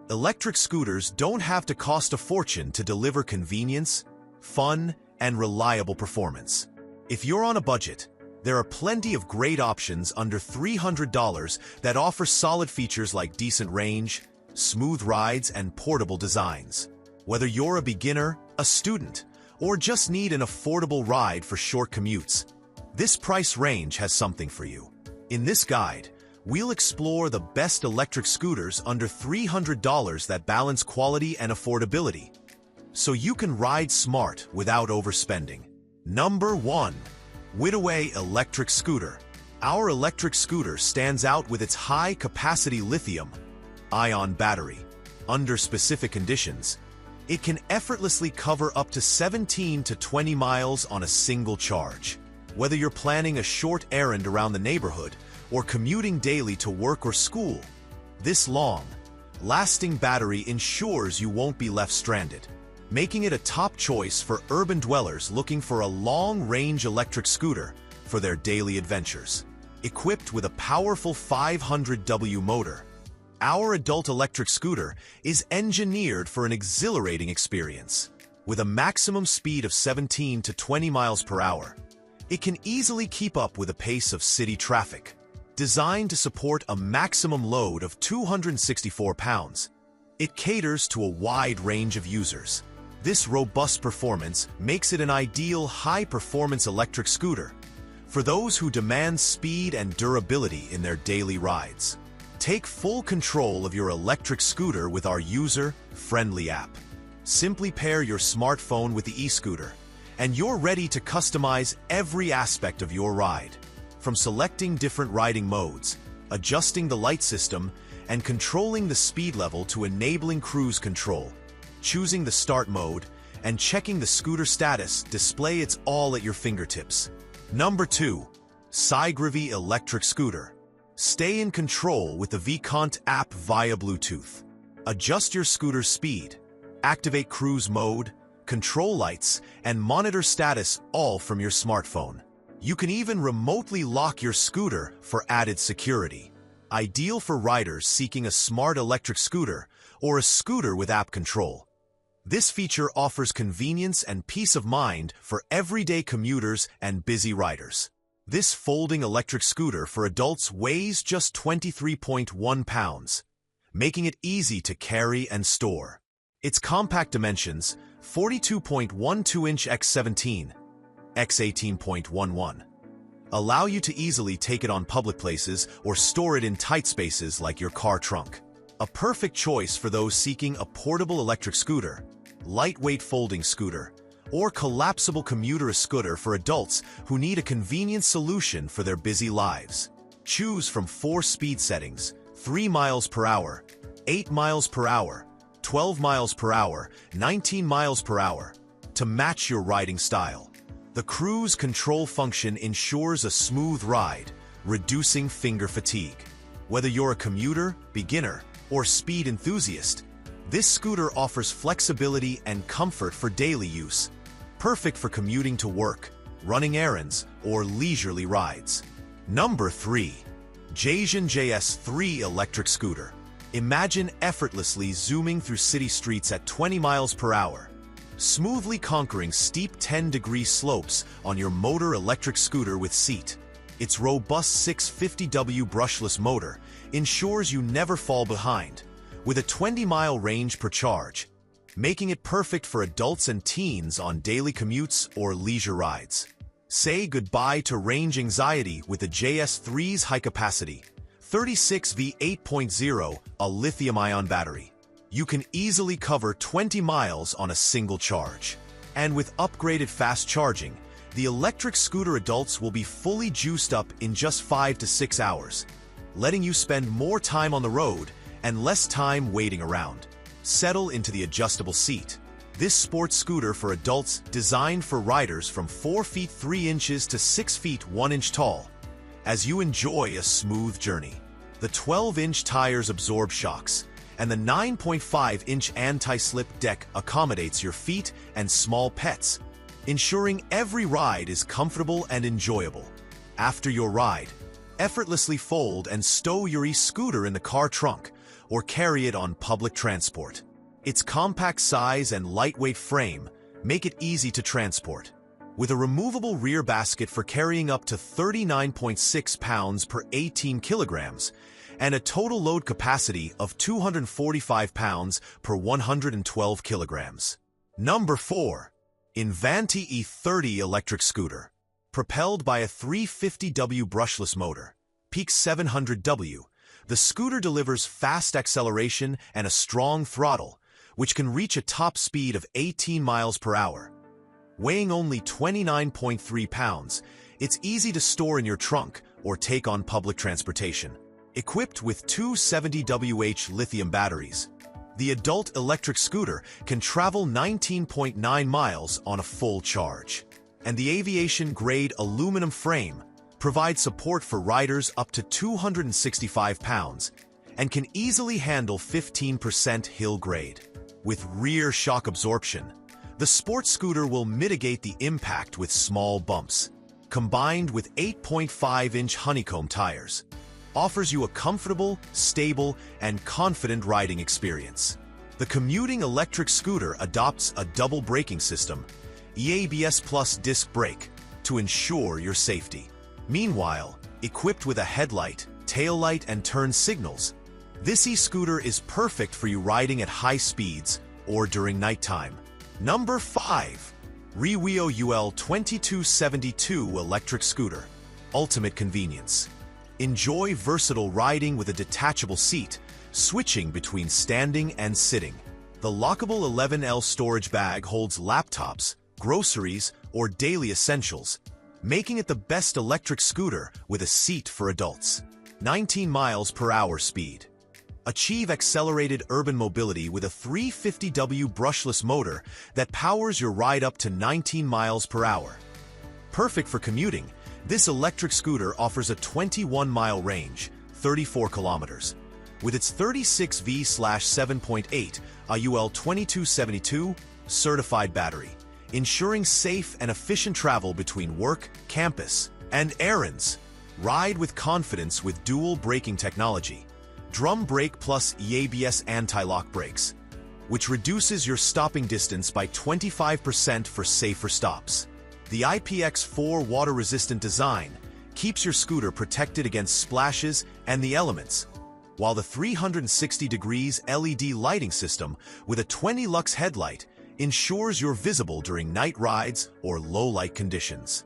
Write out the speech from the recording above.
Electric scooters don't have to cost a fortune to deliver convenience, fun, and reliable performance. If you're on a budget, there are plenty of great options under $300 that offer solid features like decent range, smooth rides, and portable designs. Whether you're a beginner, a student, or just need an affordable ride for short commutes, this price range has something for you. In this guide, we'll explore the best electric scooters under $300 that balance quality and affordability, so you can ride smart without overspending. Number 1. Widoway Electric Scooter. Our electric scooter stands out with its high-capacity lithium-ion battery. Under specific conditions, it can effortlessly cover up to 17 to 20 miles on a single charge. Whether you're planning a short errand around the neighborhood or commuting daily to work or school, this long-lasting battery ensures you won't be left stranded, making it a top choice for urban dwellers looking for a long-range electric scooter for their daily adventures. Equipped with a powerful 500W motor, our adult electric scooter is engineered for an exhilarating experience. With a maximum speed of 17 to 20 miles per hour, it can easily keep up with the pace of city traffic. Designed to support a maximum load of 264 pounds, it caters to a wide range of users. This robust performance makes it an ideal high-performance electric scooter for those who demand speed and durability in their daily rides. Take full control of your electric scooter with our user-friendly app. Simply pair your smartphone with the e-scooter, and you're ready to customize every aspect of your ride. From selecting different riding modes, adjusting the light system, and controlling the speed level to enabling cruise control, choosing the start mode, and checking the scooter status display, it's all at your fingertips. Number 2. Sigravy Electric Scooter. Stay in control with the Vicont app via Bluetooth. Adjust your scooter's speed, activate cruise mode, control lights, and monitor status all from your smartphone. You can even remotely lock your scooter for added security. Ideal for riders seeking a smart electric scooter or a scooter with app control. This feature offers convenience and peace of mind for everyday commuters and busy riders. This folding electric scooter for adults weighs just 23.1 pounds, making it easy to carry and store. Its compact dimensions, 42.12-inch x 17, x 18.11, allow you to easily take it on public places or store it in tight spaces like your car trunk. A perfect choice for those seeking a portable electric scooter, lightweight folding scooter, or collapsible commuter scooter for adults who need a convenient solution for their busy lives. Choose from 4 speed settings: 3 miles per hour, 8 miles per hour, 12 miles per hour, 19 miles per hour, to match your riding style. The cruise control function ensures a smooth ride, reducing finger fatigue. Whether you're a commuter, beginner, or speed enthusiast, this scooter offers flexibility and comfort for daily use, perfect for commuting to work, running errands, or leisurely rides. Number 3. Jasion JS3 Electric Scooter. Imagine effortlessly zooming through city streets at 20 miles per hour, smoothly conquering steep 10-degree slopes on your motor electric scooter with seat. Its robust 650W brushless motor ensures you never fall behind, with a 20-mile range per charge, making it perfect for adults and teens on daily commutes or leisure rides. Say goodbye to range anxiety with the JS3's high-capacity 36V8.0, a lithium-ion battery. You can easily cover 20 miles on a single charge. And with upgraded fast charging, the electric scooter adults will be fully juiced up in just 5 to 6 hours, letting you spend more time on the road and less time waiting around. Settle into the adjustable seat. This sports scooter for adults designed for riders from 4 feet 3 inches to 6 feet 1 inch tall, as you enjoy a smooth journey. The 12-inch tires absorb shocks, and the 9.5-inch anti-slip deck accommodates your feet and small pets, ensuring every ride is comfortable and enjoyable. After your ride, effortlessly fold and stow your e-scooter in the car trunk or carry it on public transport. Its compact size and lightweight frame make it easy to transport. With a removable rear basket for carrying up to 39.6 pounds per 18 kilograms, and a total load capacity of 245 pounds per 112 kilograms. Number 4. INVANTI E30 electric scooter. Propelled by a 350W brushless motor, peak 700W, the scooter delivers fast acceleration and a strong throttle, which can reach a top speed of 18 miles per hour. Weighing only 29.3 pounds, it's easy to store in your trunk or take on public transportation. Equipped with two 70Wh lithium batteries, the adult electric scooter can travel 19.9 miles on a full charge. And the aviation-grade aluminum frame provides support for riders up to 265 pounds and can easily handle 15% hill grade. With rear shock absorption, the sports scooter will mitigate the impact with small bumps. Combined with 8.5-inch honeycomb tires, offers you a comfortable, stable, and confident riding experience. The commuting electric scooter adopts a double braking system, ABS plus disc brake, to ensure your safety. Meanwhile, equipped with a headlight, taillight, and turn signals, this e-scooter is perfect for you riding at high speeds or during nighttime. Number 5. Riuiio UL2272 electric scooter. Ultimate convenience. Enjoy versatile riding with a detachable seat, switching between standing and sitting. The lockable 11L storage bag holds laptops, groceries, or daily essentials, making it the best electric scooter with a seat for adults. 19 miles per hour speed. Achieve accelerated urban mobility with a 350W brushless motor that powers your ride up to 19 miles per hour. Perfect for commuting, this electric scooter offers a 21-mile range, 34 kilometers. With its 36V/7.8 UL2272 certified battery, ensuring safe and efficient travel between work, campus, and errands. Ride with confidence with dual braking technology, drum brake plus ABS anti-lock brakes, which reduces your stopping distance by 25% for safer stops. The IPX4 water-resistant design keeps your scooter protected against splashes and the elements, while the 360 degrees LED lighting system with a 20 lux headlight ensures you're visible during night rides or low-light conditions.